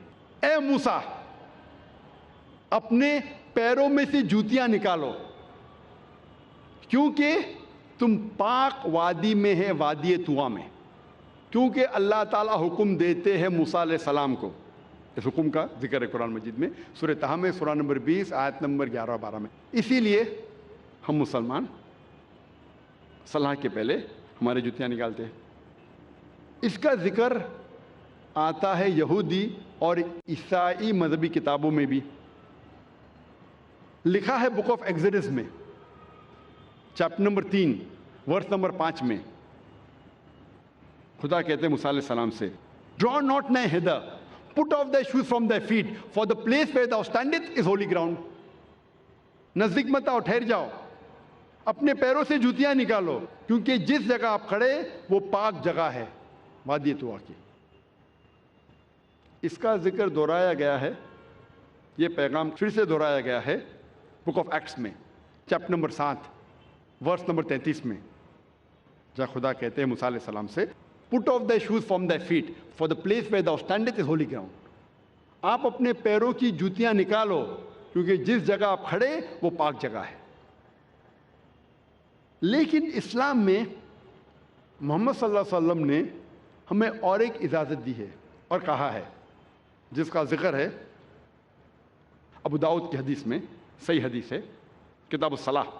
اے موسیٰ اپنے پیروں میں سے جوتیاں نکالو کیونکہ تم پاک وادی میں ہے، وادی طویٰ میں. کیونکہ اللہ تعالیٰ حکم دیتے ہیں موسیٰ علیہ السلام کو. اس حکم کا ذکر ہے قرآن مجید میں سورہ طٰہٰ میں سورہ نمبر 20 آیت نمبر 11 اور 12 میں. اسی لیے ہم مسلمان صلاح کے پہلے ہمارے جوتیاں نکالتے ہیں. اس کا ذکر آتا ہے یہودی اور عیسائی مذہبی کتابوں میں بھی. لکھا ہے بک آف ایگزوڈس میں چیپٹر نمبر 3 ورس نمبر 5 میں خدا کہتے ہیں موسیٰ علیہ السلام سے draw not nigh hither, put off thy shoes from thy feet, for the place where thou standest is holy ground. نزدیک مت آؤ، ٹھہر جاؤ، اپنے پیروں سے جوتیاں نکالو کیونکہ جس جگہ آپ کھڑے وہ پاک جگہ ہے، وادی طویٰ کی. اس کا ذکر دہرایا گیا ہے، یہ پیغام پھر سے دہرایا گیا ہے بک آف ایکٹس میں چیپٹر نمبر 7 ورس نمبر 33 میں جہاں خدا کہتے ہیں موسیٰ علیہ السلام سے put off thy shoes from thy feet, for the place where thou standest is holy ground. آپ اپنے پیروں کی جوتیاں نکالو کیونکہ جس جگہ آپ کھڑے وہ پاک جگہ ہے. لیکن اسلام میں محمد صلی اللہ علیہ وسلم نے ہمیں اور ایک اجازت دی ہے اور کہا ہے جس کا ذکر ہے ابو داؤد کی حدیث میں، صحیح حدیث ہے، کتاب الصلاح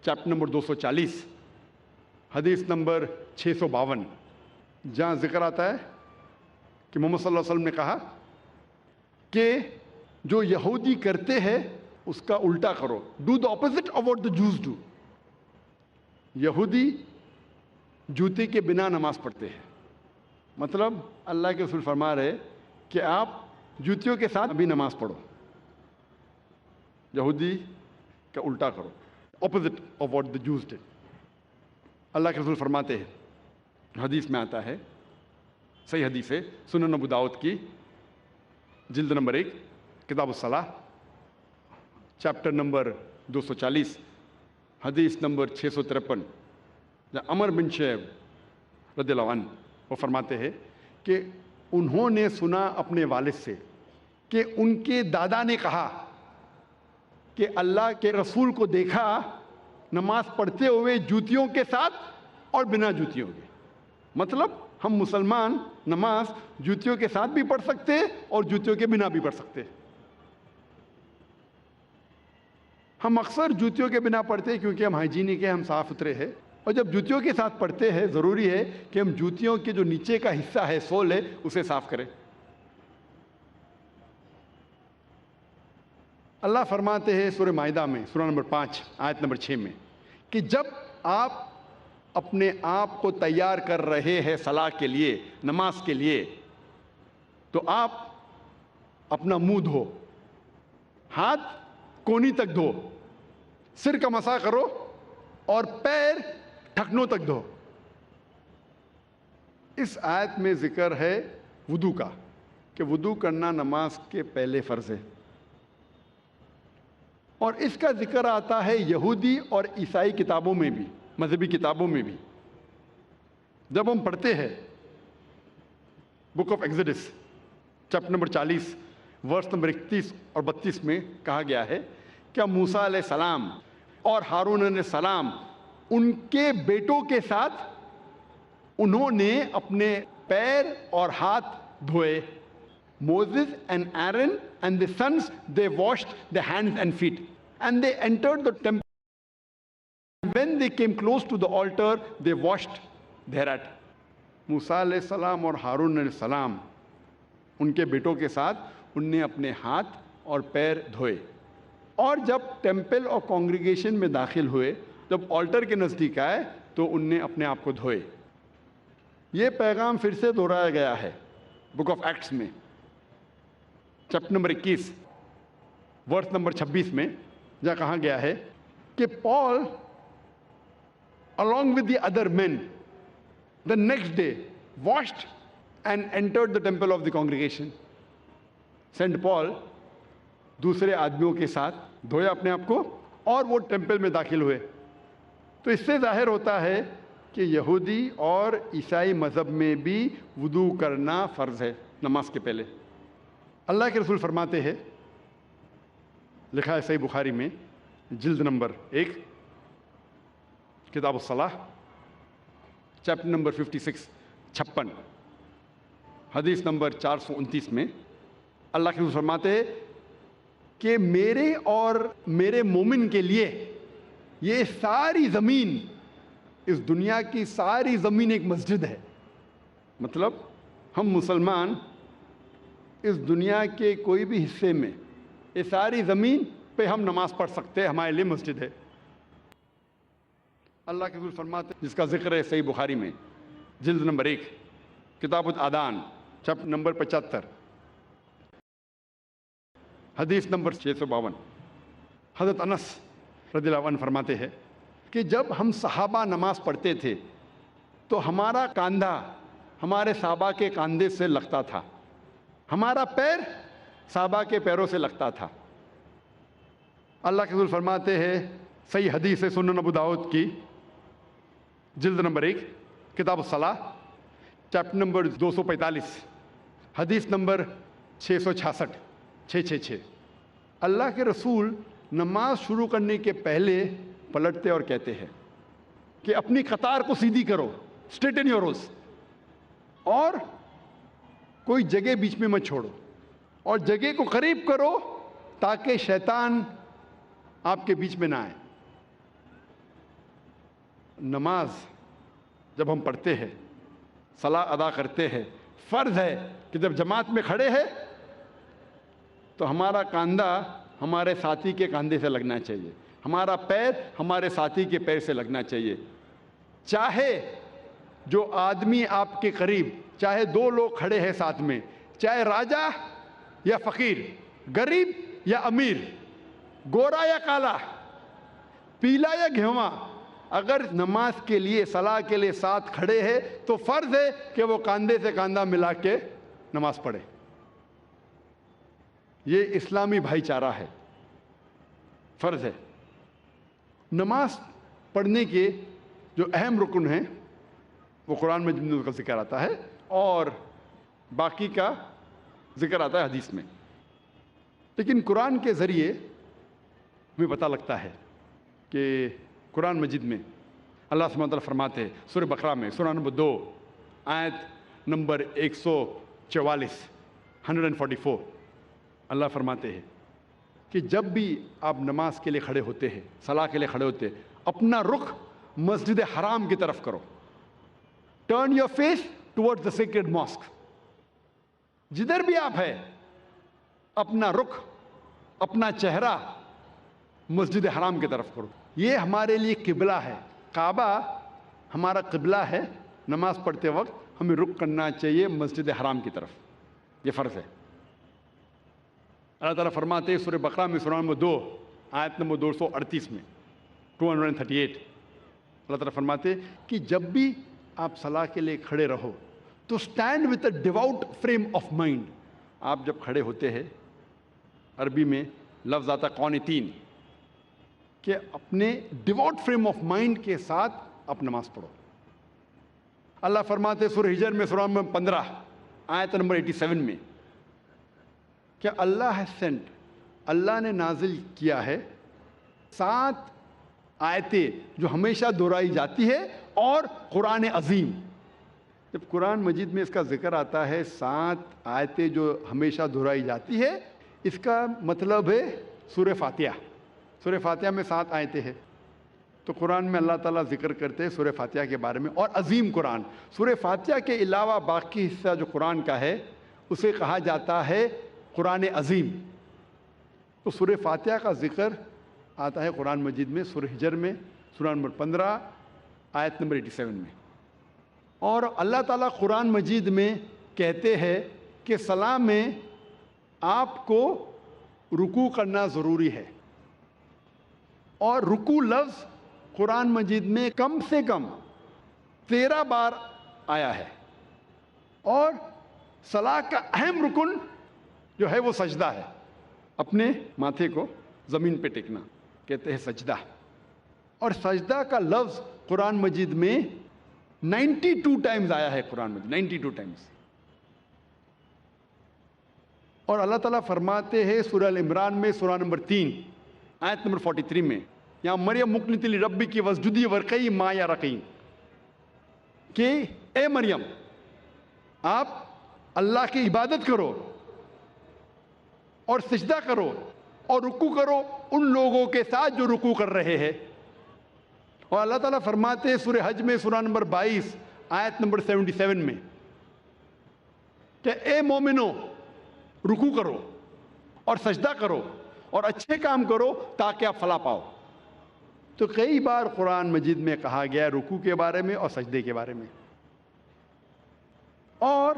چیپٹر نمبر 240 حدیث نمبر 652 جہاں ذکر آتا ہے کہ محمد صلی اللہ علیہ وسلم نے کہا کہ جو یہودی کرتے ہیں اس کا الٹا کرو. Do the opposite of what the Jews do. یہودی جوتے کے بنا نماز پڑھتے ہیں. مطلب اللہ کے رسول فرما رہے کہ آپ جوتیوں کے ساتھ بھی نماز پڑھو، یہودی کا الٹا کرو، opposite of what the Jews did. اللہ کے رسول فرماتے ہیں، حدیث میں آتا ہے، صحیح حدیث ہے، سنن ابو داؤد کی جلد نمبر 1 کتاب الصلاح چیپٹر نمبر 240 حدیث نمبر 653 جہاں عمر بن شعیب رضی اللہ عنہ وہ فرماتے ہیں کہ انہوں نے سنا اپنے والد سے کہ ان کے دادا نے کہا کہ اللہ کے رسول کو دیکھا نماز پڑھتے ہوئے جوتیوں کے ساتھ اور بنا جوتیوں کے. مطلب ہم مسلمان نماز جوتیوں کے ساتھ بھی پڑھ سکتے اور جوتیوں کے بنا بھی پڑھ سکتے. ہم اکثر جوتیوں کے بنا پڑھتے ہیں کیونکہ ہم ہائیجینک ہیں، ہم صاف ستھرے ہیں، اور جب جوتیوں کے ساتھ پڑھتے ہیں ضروری ہے کہ ہم جوتیوں کے جو نیچے کا حصہ ہے، سول ہے، اسے صاف کریں. اللہ فرماتے ہیں سورہ مائدہ میں سورہ نمبر 5 آیت نمبر 6 میں کہ جب آپ اپنے آپ کو تیار کر رہے ہیں صلاح کے لیے، نماز کے لیے، تو آپ اپنا منہ دھو، ہاتھ کونی تک دھو، سر کا مسح کرو اور پیر ٹھکنوں تک دھو. اس آیت میں ذکر ہے وضو کا کہ وضو کرنا نماز کے پہلے فرض ہے، اور اس کا ذکر آتا ہے یہودی اور عیسائی کتابوں میں بھی، مذہبی کتابوں میں بھی. جب ہم پڑھتے ہیں book of Exodus chapter number 40 verse number 31 اور 32 میں کہا گیا ہے کہ موسیٰ علیہ السلام اور ہارون علیہ السلام ان کے بیٹوں کے ساتھ انہوں نے اپنے پیر اور ہاتھ دھوئے. Moses and Aaron and the sons, they washed their hands and feet, and they entered the temple. When they came close to the altar, they washed thereat. موسیٰ علیہ السلام اور ہارون علیہ السلام ان کے بیٹوں کے ساتھ ان نے اپنے ہاتھ اور پیر دھوئے، اور جب ٹیمپل اور کانگریگیشن میں داخل ہوئے، جب آلٹر کے نزدیک آئے تو ان نے اپنے آپ کو دھوئے. یہ پیغام پھر سے دہرایا گیا ہے بک آف ایکٹس میں چیپٹر نمبر 21 ورس نمبر 26 میں جہاں کہا گیا ہے کہ پال along with the other men the next day washed and entered the temple of the congregation. Saint Paul دوسرے آدمیوں کے ساتھ دھویا اپنے آپ کو اور وہ ٹیمپل میں داخل ہوئے. تو اس سے ظاہر ہوتا ہے کہ یہودی اور عیسائی مذہب میں بھی وضو کرنا فرض ہے نماز کے پہلے. اللہ کے رسول فرماتے ہیں، لکھا ہے صحیح بخاری میں جلد نمبر 1 کتاب الصلاح چیپٹر نمبر 56 حدیث نمبر 429 میں اللہ کے رسول فرماتے ہیں کہ میرے اور میرے مومن کے لیے یہ ساری زمین، اس دنیا کی ساری زمین ایک مسجد ہے. مطلب ہم مسلمان اس دنیا کے کوئی بھی حصے میں یہ ساری زمین پہ ہم نماز پڑھ سکتے ہیں، ہمارے لیے مسجد ہے. اللہ کے رسول فرماتے ہیں، جس کا ذکر ہے صحیح بخاری میں جلد نمبر 1 کتاب الادان چیپٹر نمبر 75 حدیث نمبر 652. حضرت انس رضی اللہ عنہ فرماتے ہیں کہ جب ہم صحابہ نماز پڑھتے تھے تو ہمارا کاندھا ہمارے صحابہ کے کاندھے سے لگتا تھا، ہمارا پیر صحابہ کے پیروں سے لگتا تھا. اللہ کے رسول فرماتے ہیں، صحیح حدیث ہے سنن ابو داؤد کی جلد نمبر 1 کتاب الصلاح چیپٹر نمبر 245 حدیث نمبر 666 اللہ کے رسول نماز شروع کرنے کے پہلے پلٹتے اور کہتے ہیں کہ اپنی قطار کو سیدھی کرو، اسٹریٹن یور روز، اور کوئی جگہ بیچ میں مت چھوڑو، اور جگہ کو قریب کرو تاکہ شیطان آپ کے بیچ میں نہ آئے. نماز جب ہم پڑھتے ہیں، صلاح ادا کرتے ہیں، فرض ہے کہ جب جماعت میں کھڑے ہیں تو ہمارا کاندھا ہمارے ساتھی کے کاندھے سے لگنا چاہیے، ہمارا پیر ہمارے ساتھی کے پیر سے لگنا چاہیے. چاہے جو آدمی آپ کے قریب، چاہے 2 لوگ کھڑے ہیں ساتھ میں، چاہے راجا یا فقیر، غریب یا امیر، گورا یا کالا، پیلا یا گھیواں، اگر نماز کے لیے صلاح کے لیے ساتھ کھڑے ہیں تو فرض ہے کہ وہ کاندھے سے کاندھا ملا کے نماز پڑھے. یہ اسلامی بھائی چارہ ہے، فرض ہے. نماز پڑھنے کے جو اہم رکن ہیں وہ قرآن میں جن کا ذکر آتا ہے اور باقی کا ذکر آتا ہے حدیث میں. لیکن قرآن کے ذریعے ہمیں پتہ لگتا ہے کہ قرآن مجید میں اللہ سبحانہ وتعالیٰ فرماتے ہیں سورہ بقرہ میں سورہ نمبر 2 آیت نمبر 144 اللہ فرماتے ہیں کہ جب بھی آپ نماز کے لیے کھڑے ہوتے ہیں، صلاح کے لیے کھڑے ہوتے ہیں، اپنا رخ مسجد حرام کی طرف کرو. Turn your face toward the sacred mosque. جدھر بھی آپ ہیں اپنا رخ، اپنا چہرہ مسجد حرام کی طرف کرو. یہ ہمارے لیے قبلہ ہے، کعبہ ہمارا قبلہ ہے. نماز پڑھتے وقت ہمیں رخ کرنا چاہیے مسجد حرام کی طرف، یہ فرض ہے. اللہ تعالیٰ فرماتے ہیں سورہ بقرہ میں سورہ نمبر 2 آیت نمبر 238 میں 238 اللہ تعالیٰ فرماتے ہیں کہ جب بھی آپ صلاح کے لیے کھڑے رہو تو stand with a devout frame of mind. آپ جب کھڑے ہوتے ہیں، عربی میں لفظ آتا قانتین، کہ اپنے ڈیواؤٹ فریم آف مائنڈ کے ساتھ آپ نماز پڑھو. اللہ فرماتے ہیں سورہ ہجر میں سورہ نمبر 15 آیت نمبر 87 میں کہ اللہ has sent، اللہ نے نازل کیا ہے 7 آیتیں جو ہمیشہ دہرائی جاتی ہے اور قرآن عظیم. جب قرآن مجید میں اس کا ذکر آتا ہے 7 آیتیں جو ہمیشہ دہرائی جاتی ہے، اس کا مطلب ہے سورہ فاتحہ. سورہ فاتحہ میں 7 آیتیں ہیں، تو قرآن میں اللہ تعالیٰ ذکر کرتے ہیں سورہ فاتحہ کے بارے میں. اور عظیم قرآن، سورہ فاتحہ کے علاوہ باقی حصہ جو قرآن کا ہے اسے کہا جاتا ہے قرآن عظیم. تو سورہ فاتحہ کا ذکر آتا ہے قرآن مجید میں سورہ ہجر میں سورہ نمبر 15 آیت نمبر 87 میں. اور اللہ تعالیٰ قرآن مجید میں کہتے ہیں کہ صلاح میں آپ کو رکوع کرنا ضروری ہے. اور رکوع لفظ قرآن مجید میں کم سے کم 13 بار آیا ہے. اور صلاح کا اہم رکن جو ہے وہ سجدہ ہے، اپنے ماتھے کو زمین پہ ٹیکنا. کہتے ہیں سجدہ. اور سجدہ کا لفظ قرآن مجید میں 92 ٹائمز آیا ہے. قرآن مجید 92 ٹائمز. اور اللہ تعالیٰ فرماتے ہیں سورہ ال-عمران میں سورہ نمبر 3 آیت نمبر 43 میں، یہاں مریم مقنت لربی کی وسجدی ورقی ما یا رقیم، کہ اے مریم آپ اللہ کی عبادت کرو اور سجدہ کرو اور رکوع کرو ان لوگوں کے ساتھ جو رکوع کر رہے ہیں. اور اللہ تعالیٰ فرماتے ہیں سورہ حج میں سورہ نمبر 22 آیت نمبر 77 میں کہ اے مومنو رکوع کرو اور سجدہ کرو اور اچھے کام کرو تاکہ آپ فلاح پاؤ. تو کئی بار قرآن مجید میں کہا گیا رکوع کے بارے میں اور سجدے کے بارے میں. اور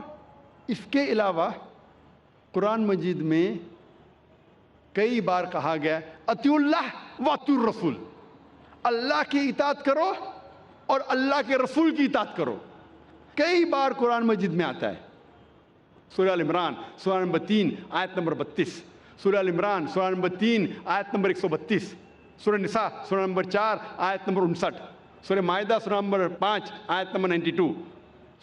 اس کے علاوہ قرآن مجید میں کئی بار کہا گیا اطیعوا اللہ واطیعوا الرسول، اللہ کی اطاعت کرو اور اللہ کے رسول کی اطاعت کرو. کئی بار قرآن مجید میں آتا ہے. سورہ ال-عمران سورہ نمبر 3 آیت نمبر 32، سورہ ال-عمران سورہ نمبر 3 آیت نمبر 132، سورہ نساء سورہ نمبر 4 آیت نمبر 59، سورہ مائدہ سورہ نمبر 5 آیت نمبر 92،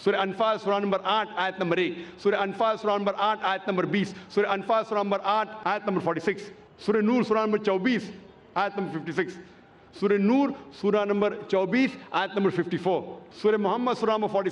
سورہ انفال سورہ نمبر 8 آیت نمبر 1، سورہ انفال سورہ نمبر 8 آیت نمبر 20، سورہ انفال سورہ نمبر 8 آیت نمبر 46، سورہ نور سورہ نمبر 24 آیت نمبر 56، سورہ نور سورہ نمبر 24 آیت نمبر 54، سورہ محمد سورہ نمبر 46